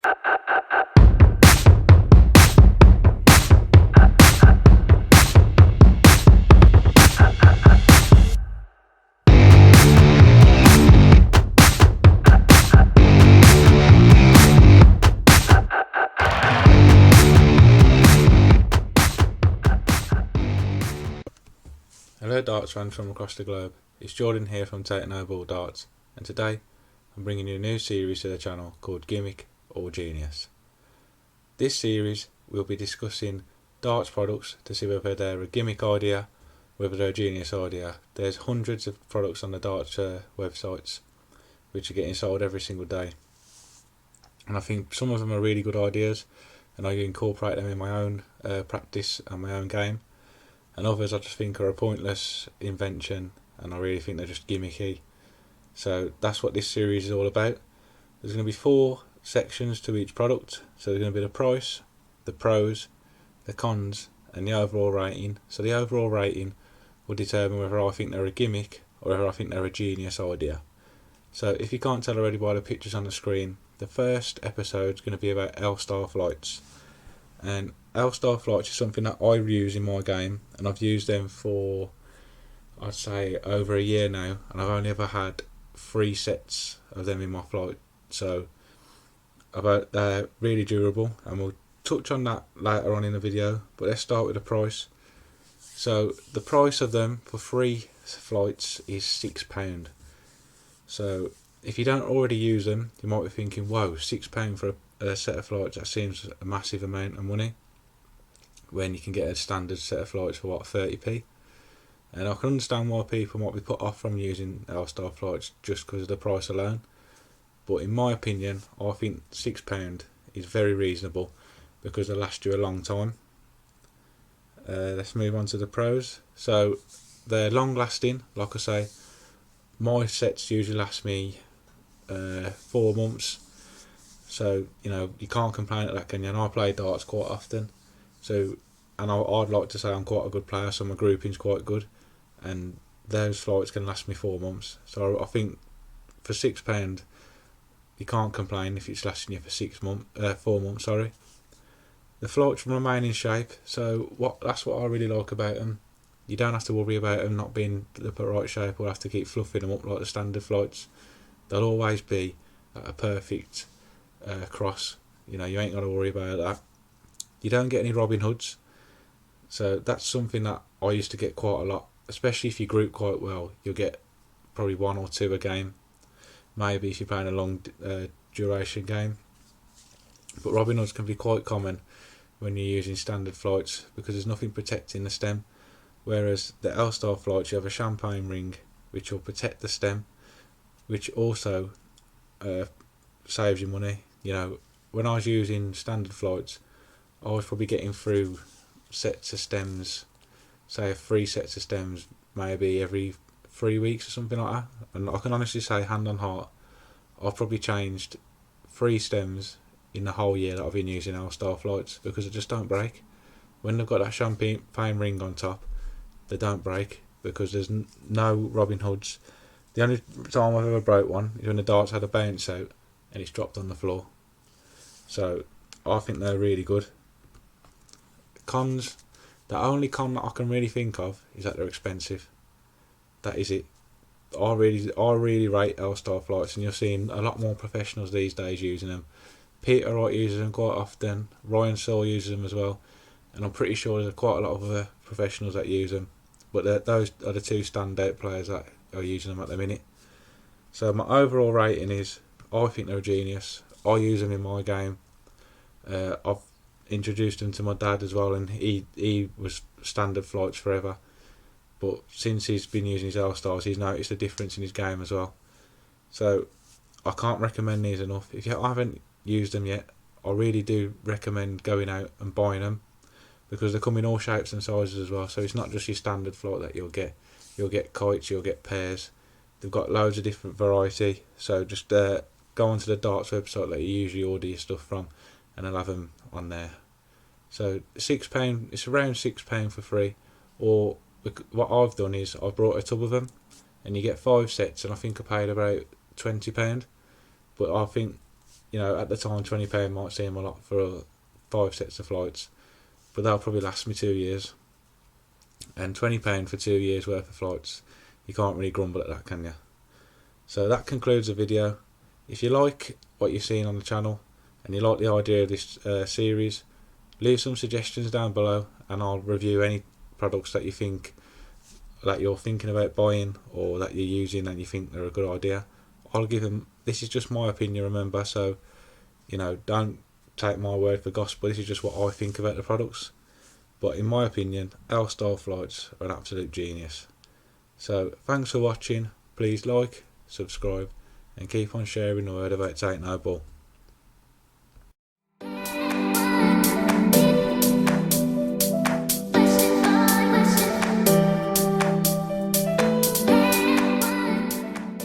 Hello darts fans from across the globe, it's Jordan here from Take No Ball Darts, and today I'm bringing you a new series to the channel called Gimmick or Genius. This series we'll be discussing darts products to see whether they're a gimmick idea, whether they're a genius idea. There's hundreds of products on the darts websites which are getting sold every single day, and I think some of them are really good ideas and I incorporate them in my own practice and my own game. And others I just think are a pointless invention and I really think they're just gimmicky. So that's what this series is all about. There's going to be 4 sections to each product. So there's going to be the price, the pros, the cons and the overall rating. So the overall rating will determine whether I think they're a gimmick or whether I think they're a genius idea. So if you can't tell already by the pictures on the screen, the first episode is going to be about L-star flights. And L-star flights is something that I use in my game, and I've used them for, I'd say, over a year now, and I've only ever had 3 sets of them in my flight. So they're really durable, and we'll touch on that later on in the video, but let's start with the price. So the price of them for 3 flights is £6. So if you don't already use them, you might be thinking, whoa, £6 for a set of flights, that seems a massive amount of money, when you can get a standard set of flights for what, 30p. And I can understand why people might be put off from using L-star flights just because of the price alone, but in my opinion I think £6 is very reasonable because they last you a long time. Let's move on to the pros. So they're long lasting, like I say. My sets usually last me 4 months. So, you can't complain at that, can you? And I play darts quite often. So, and I'd like to say I'm quite a good player, so my grouping's quite good. And those flights can last me 4 months. So I think for £6, you can't complain if it's lasting you for 4 months, sorry. The flights remain in shape, so that's what I really like about them. You don't have to worry about them not being the right shape or have to keep fluffing them up like the standard flights. They'll always be at a perfect cross. You ain't got to worry about that. You don't get any Robin Hoods, so that's something that I used to get quite a lot, especially if you group quite well. You'll get probably 1 or 2 a game, maybe if you're playing a long duration game, but Robin Hoods can be quite common when you're using standard flights because there's nothing protecting the stem, whereas the L-star flights you have a champagne ring which will protect the stem, which also saves you money. When I was using standard flights, I was probably getting through sets of stems, say 3 sets of stems, maybe every 3 weeks or something like that. And I can honestly say, hand on heart, I've probably changed 3 stems in the whole year that I've been using L-star flights because they just don't break. When they've got that champagne ring on top, they don't break because there's no Robin Hoods. The only time I've ever broke one is when the darts had a bounce out and it's dropped on the floor. So I think they're really good. Cons, the only con that I can really think of is that they're expensive. That is it. I really rate L-star flights, and you're seeing a lot more professionals these days using them. Peter Wright uses them quite often, Ryan Searle uses them as well, and I'm pretty sure there's quite a lot of other professionals that use them, but those are the 2 standout players that are using them at the minute. So my overall rating is, I think they're a genius. I use them in my game. I've introduced them to my dad as well, and he was standard flights forever, but since he's been using his L-stars, he's noticed a difference in his game as well. So I can't recommend these enough. If you haven't used them yet, I really do recommend going out and buying them because they come in all shapes and sizes as well. So it's not just your standard flight that you'll get kites, you'll get pairs. They've got loads of different variety, so just go onto the darts website that you usually order your stuff from and they'll have them on there. So £6, it's around £6 for free, or what I've done is I've brought a tub of them and you get 5 sets, and I think I paid about £20, but I think at the time £20 might seem a lot for 5 sets of flights, but that'll probably last me 2 years. And £20 for 2 years worth of flights, you can't really grumble at that, can you? So that concludes the video. If you like what you've seen on the channel and you like the idea of this series, leave some suggestions down below and I'll review any products that you think that you're thinking about buying or that you're using and you think they're a good idea. I'll give them. This is just my opinion, remember, so don't take my word for gospel. This is just what I think about the products. But in my opinion, L-style flights are an absolute genius. So thanks for watching. Please like, subscribe and keep on sharing the word about Take No Bull.